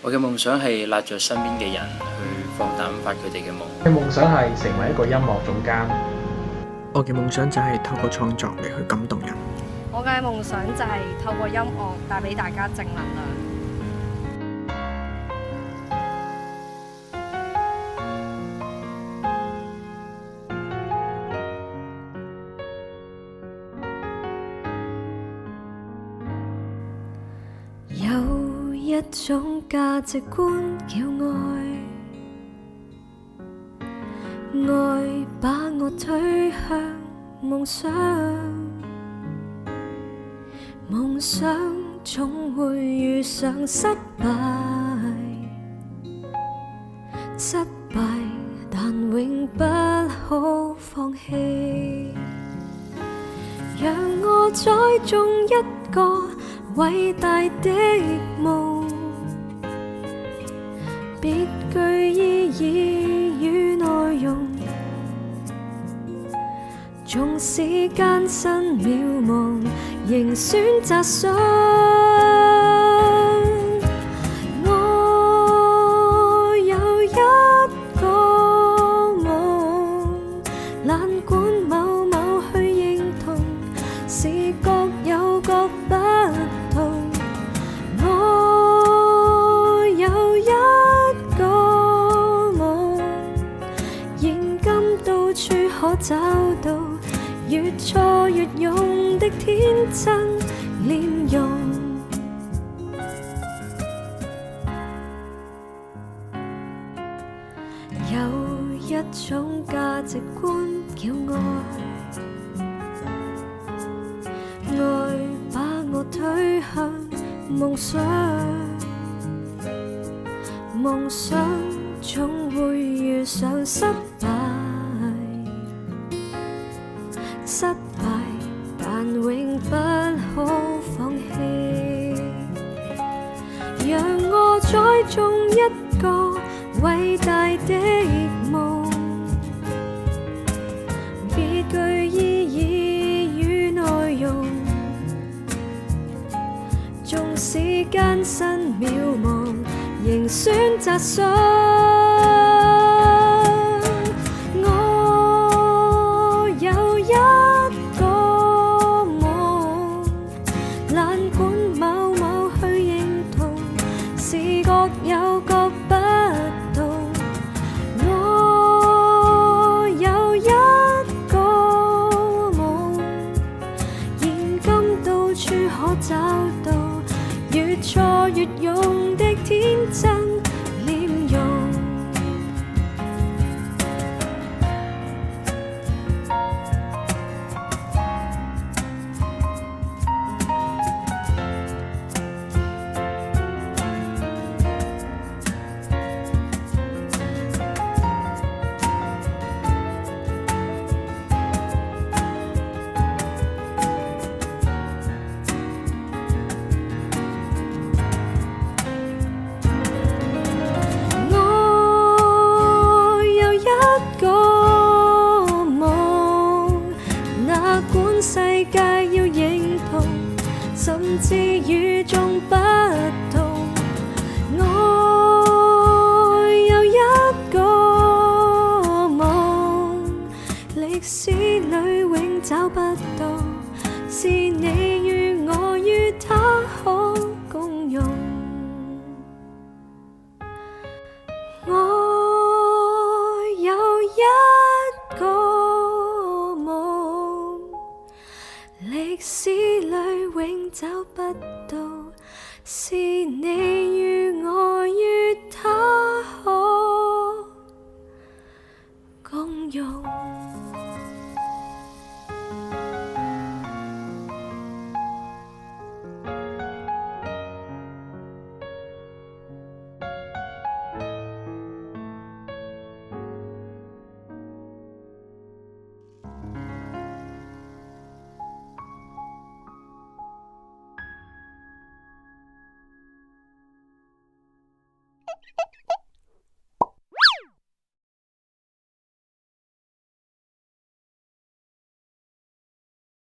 我嘅夢想係拉著身邊嘅人去放膽發佢哋嘅夢。我嘅夢想係成為一個音樂總監。我嘅夢想就係透過創作嚟去感動人。我嘅夢想就係透過音樂帶俾大家正能量。有一種價值觀叫愛，愛把我推向夢想，夢想總會遇上失敗，失敗但永不可放棄，讓我栽種一個偉大的夢，別具意義與內容，縱使艱辛渺茫，仍選擇信。我有一個夢，懶管某某去認同，是各有各不同。我有一個夢，現今到處可找到，越挫越勇的天真臉容。有一種價值觀叫愛，愛把我推向夢想，夢想總會遇上失敗，失敗但永不可放棄，讓我栽種一個偉大的夢，別具意義與內容，縱使艱辛渺茫，仍選擇信。我有一個夢，懶管某某去認同，是各有各不同。我有一個夢，現今到處可找到，越挫越勇的天真臉容。我有一個夢，哪管世界要認同，甚至與眾不同。我有一個夢，歷史裏永找不到，是你與我與他可共融。我有一個夢，歷史裏永找不到，是你與